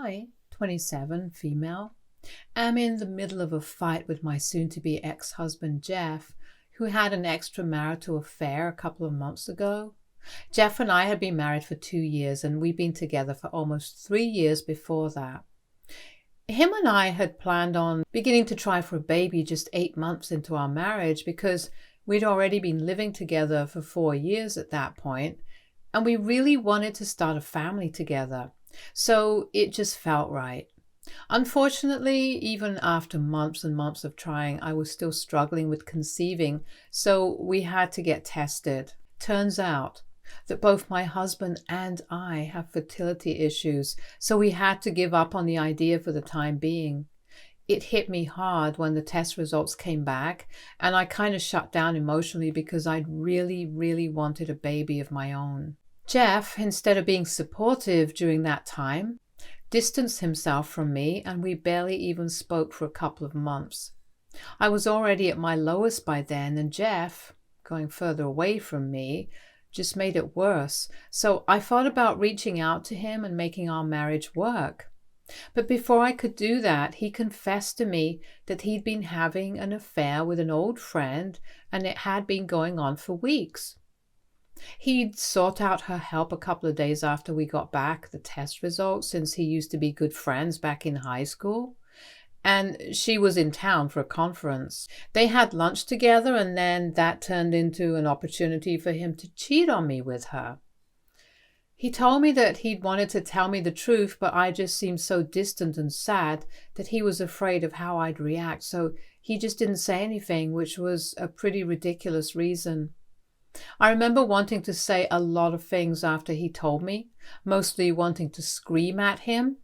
I, 27, female, am in the middle of a fight with my soon-to-be ex-husband Jeff, who had an extramarital affair a couple of months ago. Jeff and I had been married for 2 years, and we'd been together for almost 3 years before that. Him and I had planned on beginning to try for a baby just 8 months into our marriage because we'd already been living together for 4 years at that point, and we really wanted to start a family together. So it just felt right. Unfortunately, even after months and months of trying, I was still struggling with conceiving, so we had to get tested. Turns out that both my husband and I have fertility issues, so we had to give up on the idea for the time being. It hit me hard when the test results came back, and I kind of shut down emotionally because I'd really wanted a baby of my own. Jeff, instead of being supportive during that time, distanced himself from me, and we barely even spoke for a couple of months. I was already at my lowest by then, and Jeff, going further away from me, just made it worse. So I thought about reaching out to him and making our marriage work. But before I could do that, he confessed to me that he'd been having an affair with an old friend, and it had been going on for weeks. He'd sought out her help a couple of days after we got back the test results, since he used to be good friends back in high school. And she was in town for a conference. They had lunch together, and then that turned into an opportunity for him to cheat on me with her. He told me that he'd wanted to tell me the truth, but I just seemed so distant and sad that he was afraid of how I'd react, so he just didn't say anything, which was a pretty ridiculous reason. I remember wanting to say a lot of things after he told me, mostly wanting to scream at him,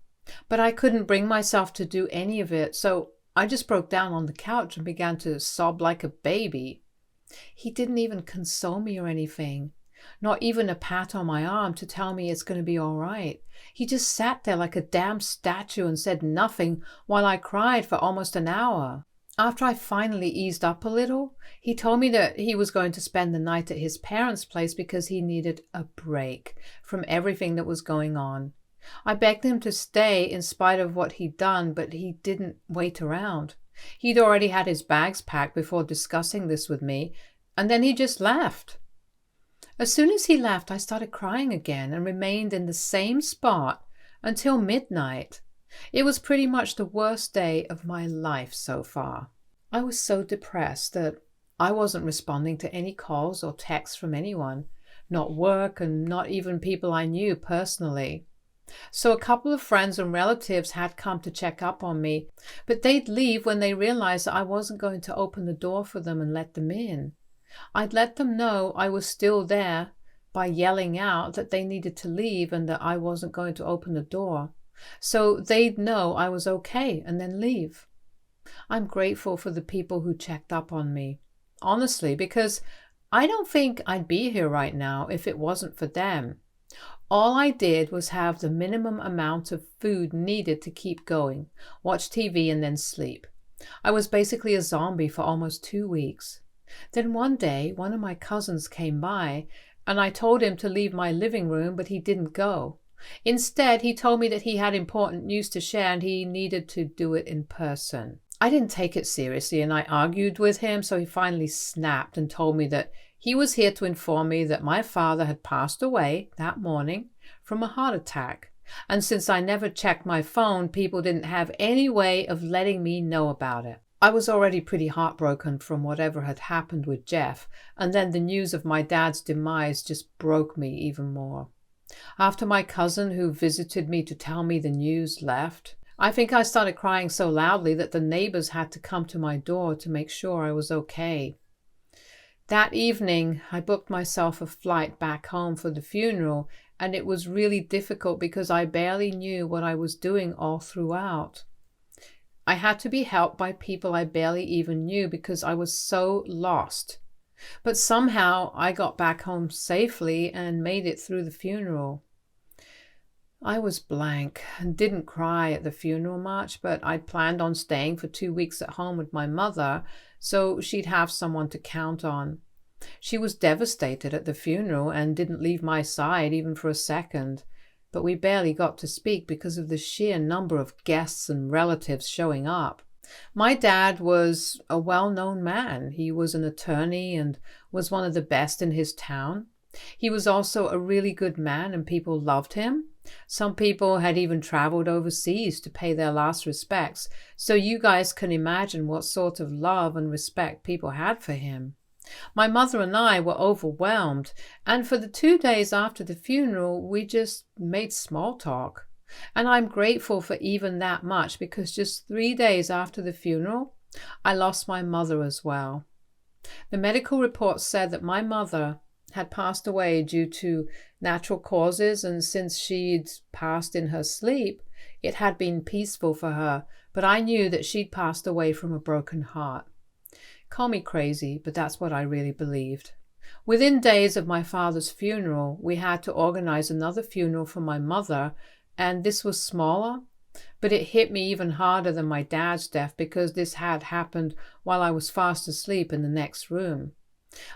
but I couldn't bring myself to do any of it, so I just broke down on the couch and began to sob like a baby. He didn't even console me or anything, not even a pat on my arm to tell me it's going to be all right. He just sat there like a damn statue and said nothing while I cried for almost an hour. After I finally eased up a little, he told me that he was going to spend the night at his parents' place because he needed a break from everything that was going on. I begged him to stay in spite of what he'd done, but he didn't wait around. He'd already had his bags packed before discussing this with me, and then he just left. As soon as he left, I started crying again and remained in the same spot until midnight. It was pretty much the worst day of my life so far. I was so depressed that I wasn't responding to any calls or texts from anyone, not work and not even people I knew personally. So a couple of friends and relatives had come to check up on me, but they'd leave when they realized that I wasn't going to open the door for them and let them in. I'd let them know I was still there by yelling out that they needed to leave and that I wasn't going to open the door, so they'd know I was okay and then leave. I'm grateful for the people who checked up on me, honestly, because I don't think I'd be here right now if it wasn't for them. All I did was have the minimum amount of food needed to keep going, watch TV, and then sleep. I was basically a zombie for almost 2 weeks. Then one day, one of my cousins came by, and I told him to leave my living room, but he didn't go. Instead, he told me that he had important news to share and he needed to do it in person. I didn't take it seriously, and I argued with him, so he finally snapped and told me that he was here to inform me that my father had passed away that morning from a heart attack, and since I never checked my phone, people didn't have any way of letting me know about it. I was already pretty heartbroken from whatever had happened with Jeff, and then the news of my dad's demise just broke me even more. After my cousin who visited me to tell me the news left, I think I started crying so loudly that the neighbors had to come to my door to make sure I was okay. That evening, I booked myself a flight back home for the funeral, and it was really difficult because I barely knew what I was doing all throughout. I had to be helped by people I barely even knew because I was so lost. But somehow I got back home safely and made it through the funeral. I was blank and didn't cry at the funeral much, but I'd planned on staying for 2 weeks at home with my mother, so she'd have someone to count on. She was devastated at the funeral and didn't leave my side even for a second, but we barely got to speak because of the sheer number of guests and relatives showing up. My dad was a well-known man. He was an attorney and was one of the best in his town. He was also a really good man and people loved him. Some people had even traveled overseas to pay their last respects, so you guys can imagine what sort of love and respect people had for him. My mother and I were overwhelmed, and for the 2 days after the funeral, we just made small talk. And I'm grateful for even that much because just 3 days after the funeral, I lost my mother as well. The medical report said that my mother had passed away due to natural causes, and since she'd passed in her sleep, it had been peaceful for her, but I knew that she'd passed away from a broken heart. Call me crazy, but that's what I really believed. Within days of my father's funeral, we had to organize another funeral for my mother, and this was smaller, but it hit me even harder than my dad's death because this had happened while I was fast asleep in the next room.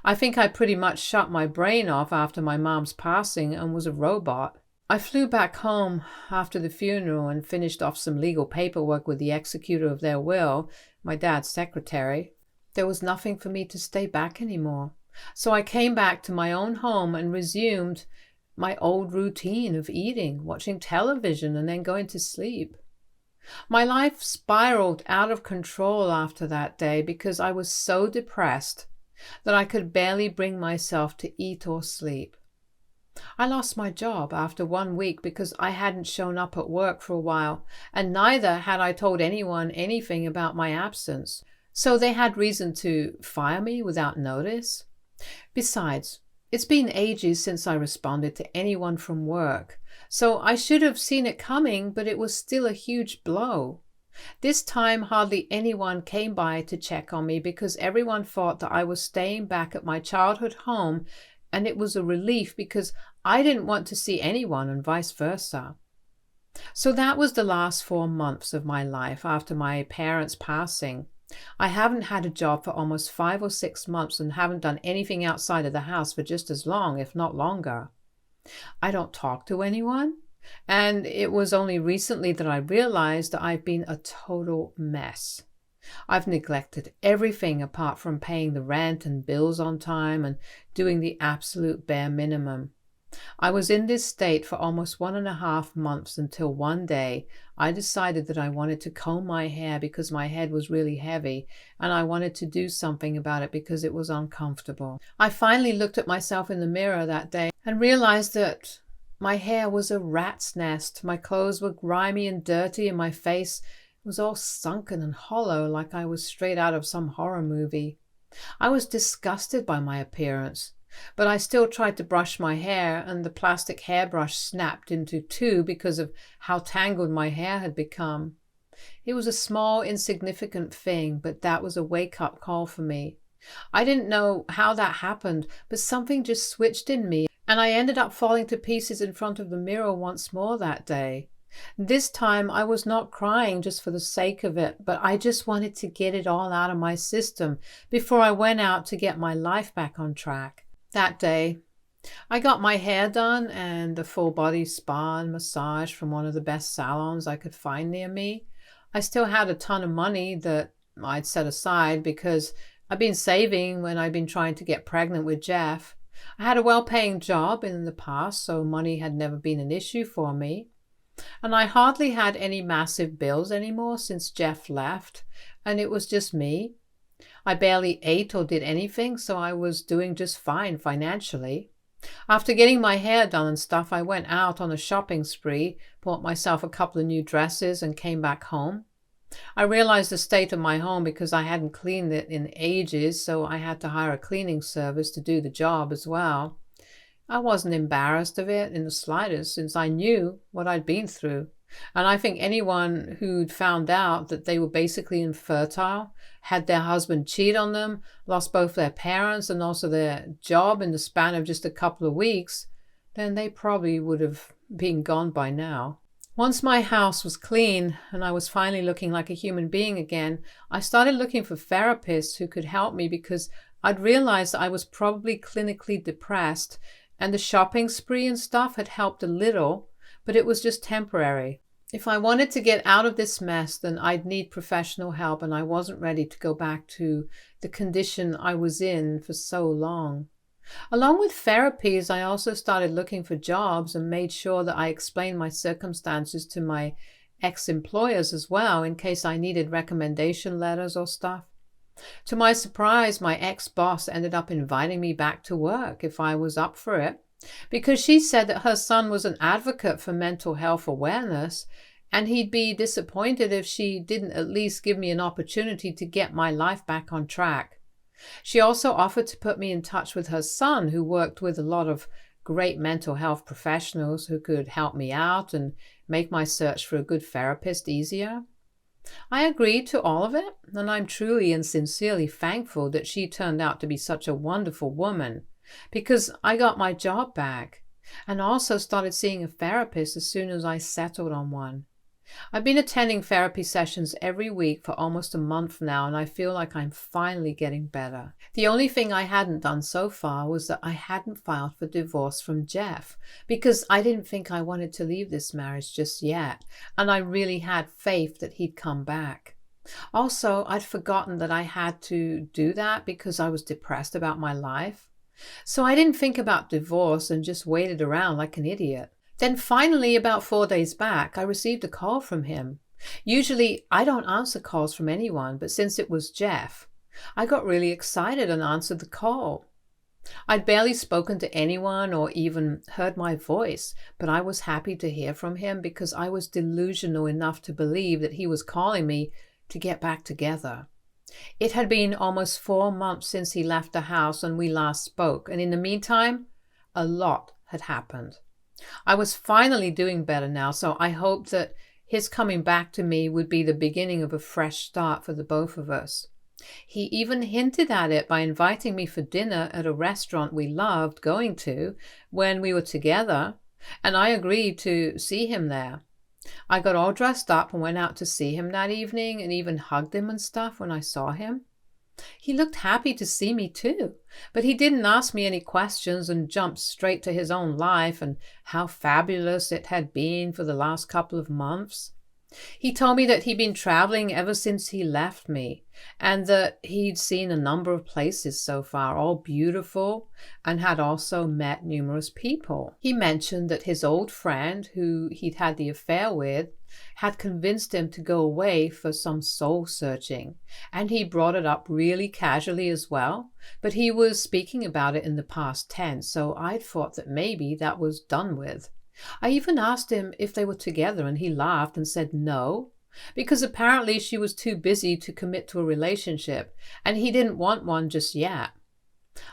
I think I pretty much shut my brain off after my mom's passing and was a robot. I flew back home after the funeral and finished off some legal paperwork with the executor of their will, my dad's secretary. There was nothing for me to stay back anymore. So I came back to my own home and resumed my old routine of eating, watching television, and then going to sleep. My life spiraled out of control after that day because I was so depressed that I could barely bring myself to eat or sleep. I lost my job after 1 week because I hadn't shown up at work for a while, and neither had I told anyone anything about my absence, so they had reason to fire me without notice. Besides, it's been ages since I responded to anyone from work, so I should have seen it coming, but it was still a huge blow. This time hardly anyone came by to check on me because everyone thought that I was staying back at my childhood home, and it was a relief because I didn't want to see anyone and vice versa. So that was the last 4 months of my life after my parents' passing. I haven't had a job for almost 5 or 6 months and haven't done anything outside of the house for just as long, if not longer. I don't talk to anyone, and it was only recently that I realized that I've been a total mess. I've neglected everything apart from paying the rent and bills on time and doing the absolute bare minimum. I was in this state for almost 1.5 months until one day I decided that I wanted to comb my hair because my head was really heavy and I wanted to do something about it because it was uncomfortable. I finally looked at myself in the mirror that day and realized that my hair was a rat's nest, my clothes were grimy and dirty, and my face was all sunken and hollow like I was straight out of some horror movie. I was disgusted by my appearance. But I still tried to brush my hair, and the plastic hairbrush snapped into 2 because of how tangled my hair had become. It was a small, insignificant thing, but that was a wake-up call for me. I didn't know how that happened, but something just switched in me, and I ended up falling to pieces in front of the mirror once more that day. This time I was not crying just for the sake of it, but I just wanted to get it all out of my system before I went out to get my life back on track. That day, I got my hair done and a full body spa and massage from one of the best salons I could find near me. I still had a ton of money that I'd set aside because I'd been saving when I'd been trying to get pregnant with Jeff. I had a well-paying job in the past, so money had never been an issue for me. And I hardly had any massive bills anymore since Jeff left, and it was just me. I barely ate or did anything, so I was doing just fine financially. After getting my hair done and stuff, I went out on a shopping spree, bought myself a couple of new dresses, and came back home. I realized the state of my home because I hadn't cleaned it in ages, so I had to hire a cleaning service to do the job as well. I wasn't embarrassed of it in the slightest, since I knew what I'd been through. And I think anyone who'd found out that they were basically infertile, had their husband cheat on them, lost both their parents and also their job in the span of just a couple of weeks, then they probably would have been gone by now. Once my house was clean and I was finally looking like a human being again, I started looking for therapists who could help me because I'd realized I was probably clinically depressed, and the shopping spree and stuff had helped a little, but it was just temporary. If I wanted to get out of this mess, then I'd need professional help, and I wasn't ready to go back to the condition I was in for so long. Along with therapies, I also started looking for jobs and made sure that I explained my circumstances to my ex-employers as well, in case I needed recommendation letters or stuff. To my surprise, my ex-boss ended up inviting me back to work if I was up for it, because she said that her son was an advocate for mental health awareness, and he'd be disappointed if she didn't at least give me an opportunity to get my life back on track. She also offered to put me in touch with her son, who worked with a lot of great mental health professionals who could help me out and make my search for a good therapist easier. I agreed to all of it, and I'm truly and sincerely thankful that she turned out to be such a wonderful woman, because I got my job back and also started seeing a therapist as soon as I settled on one. I've been attending therapy sessions every week for almost a month now, and I feel like I'm finally getting better. The only thing I hadn't done so far was that I hadn't filed for divorce from Jeff, because I didn't think I wanted to leave this marriage just yet, and I really had faith that he'd come back. Also, I'd forgotten that I had to do that because I was depressed about my life. So I didn't think about divorce and just waited around like an idiot. Then finally, about 4 days back, I received a call from him. Usually, I don't answer calls from anyone, but since it was Jeff, I got really excited and answered the call. I'd barely spoken to anyone or even heard my voice, but I was happy to hear from him because I was delusional enough to believe that he was calling me to get back together. It had been almost 4 months since he left the house and we last spoke, and in the meantime, a lot had happened. I was finally doing better now, so I hoped that his coming back to me would be the beginning of a fresh start for the both of us. He even hinted at it by inviting me for dinner at a restaurant we loved going to when we were together, and I agreed to see him there. I got all dressed up and went out to see him that evening and even hugged him and stuff when I saw him. He looked happy to see me too, but he didn't ask me any questions and jumped straight to his own life and how fabulous it had been for the last couple of months. He told me that he'd been traveling ever since he left me, and that he'd seen a number of places so far, all beautiful, and had also met numerous people. He mentioned that his old friend, who he'd had the affair with, had convinced him to go away for some soul searching, and he brought it up really casually as well, but he was speaking about it in the past tense, so I'd thought that maybe that was done with. I even asked him if they were together, and he laughed and said no, because apparently she was too busy to commit to a relationship, and he didn't want one just yet.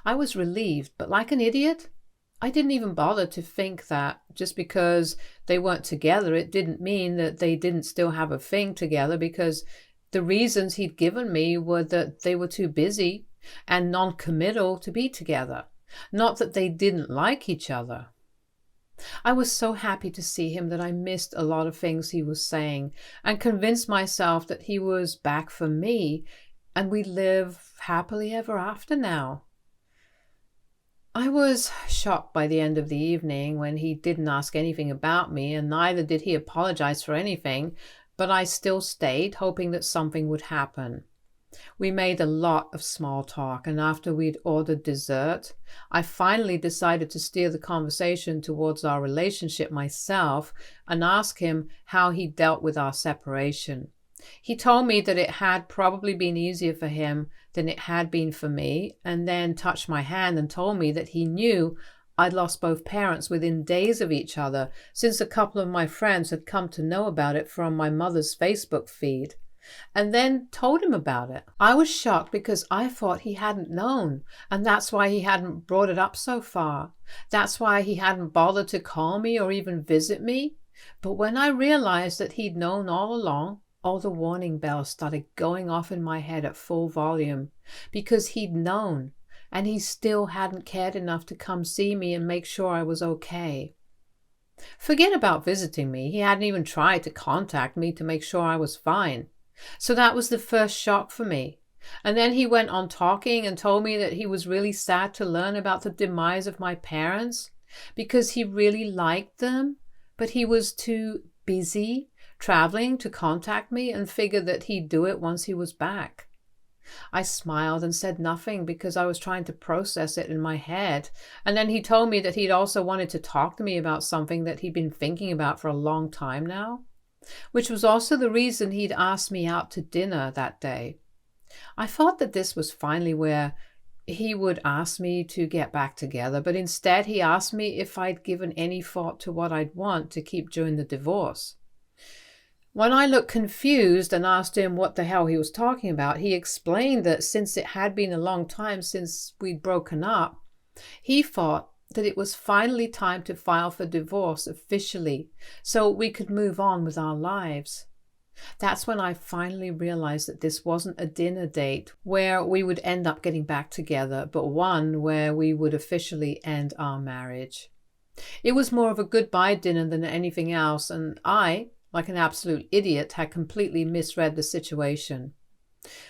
I was relieved, but like an idiot, I didn't even bother to think that just because they weren't together, it didn't mean that they didn't still have a thing together, because the reasons he'd given me were that they were too busy and non-committal to be together, not that they didn't like each other. I was so happy to see him that I missed a lot of things he was saying and convinced myself that he was back for me and we'd live happily ever after now. I was shocked by the end of the evening when he didn't ask anything about me, and neither did he apologize for anything, but I still stayed, hoping that something would happen. We made a lot of small talk, and after we'd ordered dessert, I finally decided to steer the conversation towards our relationship myself and ask him how he dealt with our separation. He told me that it had probably been easier for him than it had been for me, and then touched my hand and told me that he knew I'd lost both parents within days of each other, since a couple of my friends had come to know about it from my mother's Facebook feed, and then told him about it. I was shocked because I thought he hadn't known, and that's why he hadn't brought it up so far. That's why he hadn't bothered to call me or even visit me. But when I realized that he'd known all along, all the warning bells started going off in my head at full volume, because he'd known, and he still hadn't cared enough to come see me and make sure I was okay. Forget about visiting me. He hadn't even tried to contact me to make sure I was fine. So that was the first shock for me. And then he went on talking and told me that he was really sad to learn about the demise of my parents because he really liked them, but he was too busy traveling to contact me and figured that he'd do it once he was back. I smiled and said nothing because I was trying to process it in my head. And then he told me that he'd also wanted to talk to me about something that he'd been thinking about for a long time now, which was also the reason he'd asked me out to dinner that day. I thought that this was finally where he would ask me to get back together, but instead he asked me if I'd given any thought to what I'd want to keep during the divorce. When I looked confused and asked him what the hell he was talking about, he explained that since it had been a long time since we'd broken up, he thought that it was finally time to file for divorce officially so we could move on with our lives. That's when I finally realized that this wasn't a dinner date where we would end up getting back together, but one where we would officially end our marriage. It was more of a goodbye dinner than anything else, and I, like an absolute idiot, had completely misread the situation.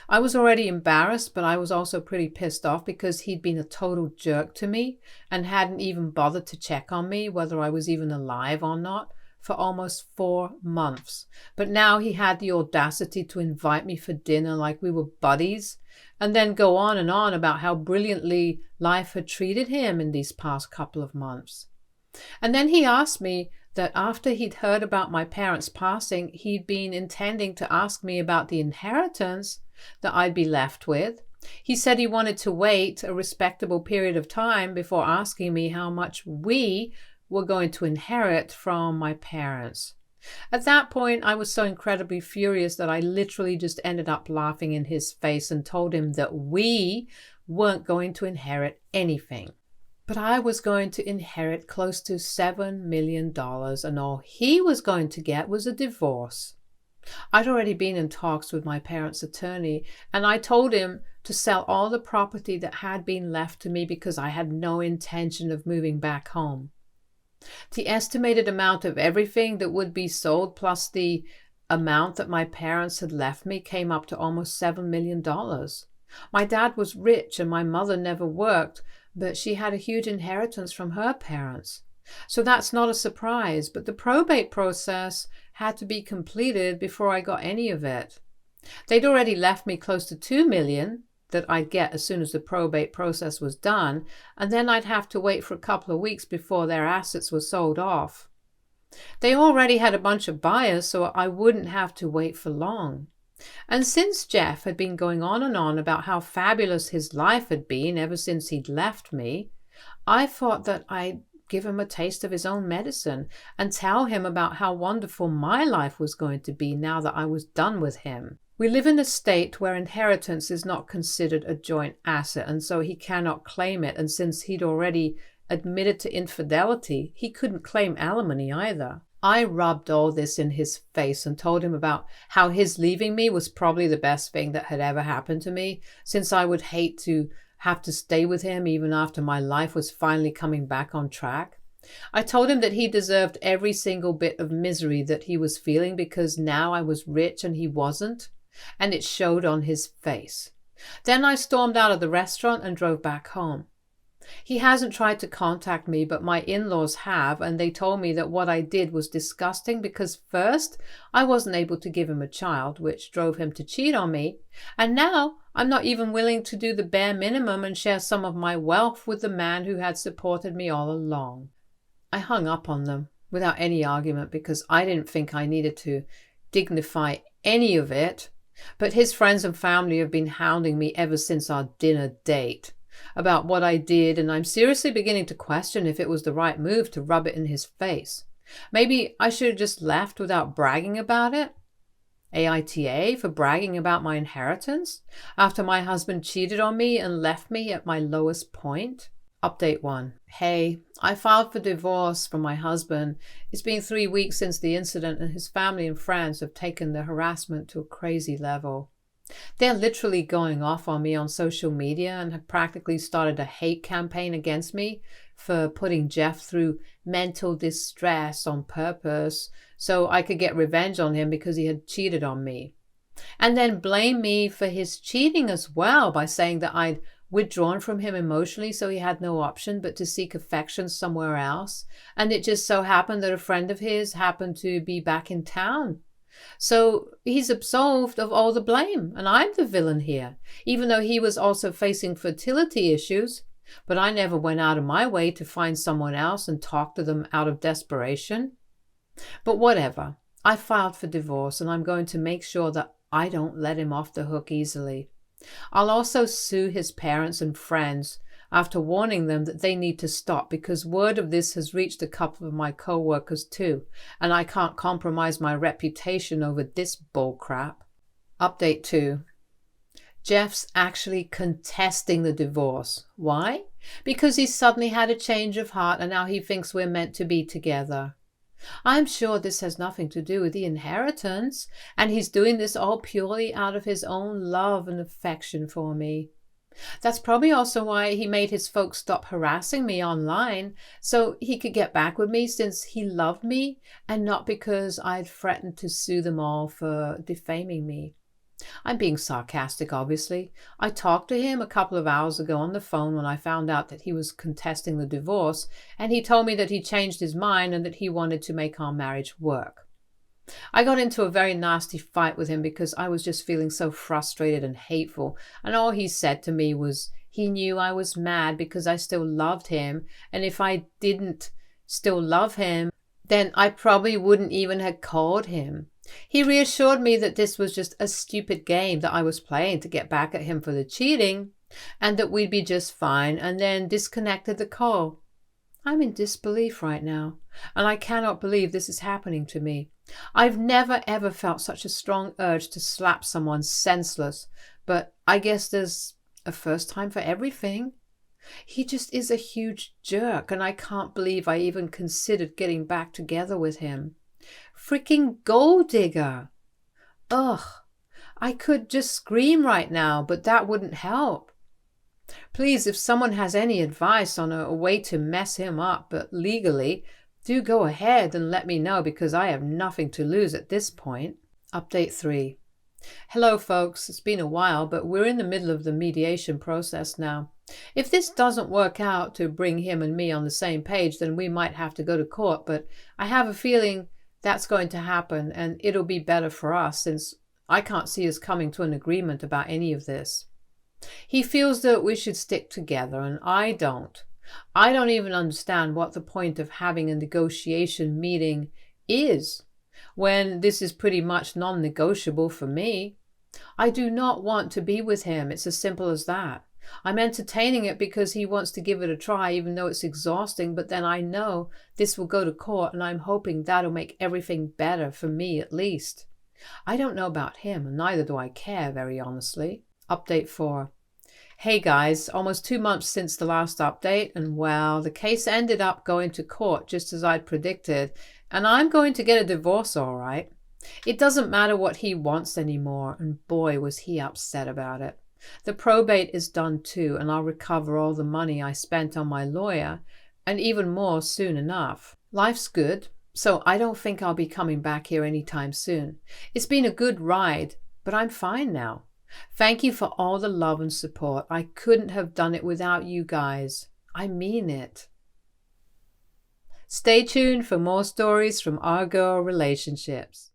I was already embarrassed, but I was also pretty pissed off because he'd been a total jerk to me and hadn't even bothered to check on me, whether I was even alive or not, for almost 4 months. But now he had the audacity to invite me for dinner like we were buddies, and then go on and on about how brilliantly life had treated him in these past couple of months. And then he asked me that after he'd heard about my parents' passing, he'd been intending to ask me about the inheritance that I'd be left with. He said he wanted to wait a respectable period of time before asking me how much we were going to inherit from my parents. At that point, I was so incredibly furious that I literally just ended up laughing in his face and told him that we weren't going to inherit anything. But I was going to inherit close to $7 million, and all he was going to get was a divorce. I'd already been in talks with my parents' attorney, and I told him to sell all the property that had been left to me because I had no intention of moving back home. The estimated amount of everything that would be sold plus the amount that my parents had left me came up to almost $7 million. My dad was rich and my mother never worked, but she had a huge inheritance from her parents. So that's not a surprise, but the probate process had to be completed before I got any of it. They'd already left me close to $2 million that I'd get as soon as the probate process was done, and then I'd have to wait for a couple of weeks before their assets were sold off. They already had a bunch of buyers, so I wouldn't have to wait for long. And since Jeff had been going on and on about how fabulous his life had been ever since he'd left me, I thought that I'd give him a taste of his own medicine and tell him about how wonderful my life was going to be now that I was done with him. We live in a state where inheritance is not considered a joint asset, and so he cannot claim it, and since he'd already admitted to infidelity, he couldn't claim alimony either. I rubbed all this in his face and told him about how his leaving me was probably the best thing that had ever happened to me, since I would hate to have to stay with him even after my life was finally coming back on track. I told him that he deserved every single bit of misery that he was feeling because now I was rich and he wasn't, and it showed on his face. Then I stormed out of the restaurant and drove back home. He hasn't tried to contact me, but my in-laws have, and they told me that what I did was disgusting because first, I wasn't able to give him a child, which drove him to cheat on me, and now I'm not even willing to do the bare minimum and share some of my wealth with the man who had supported me all along. I hung up on them without any argument because I didn't think I needed to dignify any of it, but his friends and family have been hounding me ever since our dinner date about what I did, and I'm seriously beginning to question if it was the right move to rub it in his face. Maybe I should have just left without bragging about it? AITA for bragging about my inheritance after my husband cheated on me and left me at my lowest point? Update 1. Hey, I filed for divorce from my husband. It's been 3 weeks since the incident, and his family and friends have taken the harassment to a crazy level. They're literally going off on me on social media and have practically started a hate campaign against me for putting Jeff through mental distress on purpose so I could get revenge on him because he had cheated on me. And then blame me for his cheating as well by saying that I'd withdrawn from him emotionally, so he had no option but to seek affection somewhere else. And it just so happened that a friend of his happened to be back in town. So he's absolved of all the blame, and I'm the villain here, even though he was also facing fertility issues. But I never went out of my way to find someone else and talk to them out of desperation. But whatever. I filed for divorce, and I'm going to make sure that I don't let him off the hook easily. I'll also sue his parents and friends after warning them that they need to stop, because word of this has reached a couple of my co-workers too, and I can't compromise my reputation over this bullcrap. Update 2. Jeff's actually contesting the divorce. Why? Because he's suddenly had a change of heart and now he thinks we're meant to be together. I'm sure this has nothing to do with the inheritance, and he's doing this all purely out of his own love and affection for me. That's probably also why he made his folks stop harassing me online, so he could get back with me, since he loved me and not because I'd threatened to sue them all for defaming me. I'm being sarcastic, obviously. I talked to him a couple of hours ago on the phone when I found out that he was contesting the divorce, and he told me that he changed his mind and that he wanted to make our marriage work. I got into a very nasty fight with him because I was just feeling so frustrated and hateful, and all he said to me was he knew I was mad because I still loved him, and if I didn't still love him, then I probably wouldn't even have called him. He reassured me that this was just a stupid game that I was playing to get back at him for the cheating, and that we'd be just fine, and then disconnected the call. I'm in disbelief right now, and I cannot believe this is happening to me. I've never ever felt such a strong urge to slap someone senseless, but I guess there's a first time for everything. He just is a huge jerk, and I can't believe I even considered getting back together with him. Freaking gold digger! Ugh, I could just scream right now, but that wouldn't help. Please, if someone has any advice on a way to mess him up, but legally, do go ahead and let me know, because I have nothing to lose at this point. Update 3. Hello folks, it's been a while, but we're in the middle of the mediation process now. If this doesn't work out to bring him and me on the same page, then we might have to go to court, but I have a feeling that's going to happen, and it'll be better for us, since I can't see us coming to an agreement about any of this. He feels that we should stick together, and I don't. I don't even understand what the point of having a negotiation meeting is, when this is pretty much non-negotiable for me. I do not want to be with him. It's as simple as that. I'm entertaining it because he wants to give it a try, even though it's exhausting, but then I know this will go to court, and I'm hoping that'll make everything better for me at least. I don't know about him, and neither do I care, very honestly. Update 4. Hey guys, almost 2 months since the last update, and well, the case ended up going to court just as I'd predicted, and I'm going to get a divorce all right. It doesn't matter what he wants anymore, and boy was he upset about it. The probate is done too, and I'll recover all the money I spent on my lawyer, and even more soon enough. Life's good, so I don't think I'll be coming back here anytime soon. It's been a good ride, but I'm fine now. Thank you for all the love and support. I couldn't have done it without you guys. I mean it. Stay tuned for more stories from our girl relationships.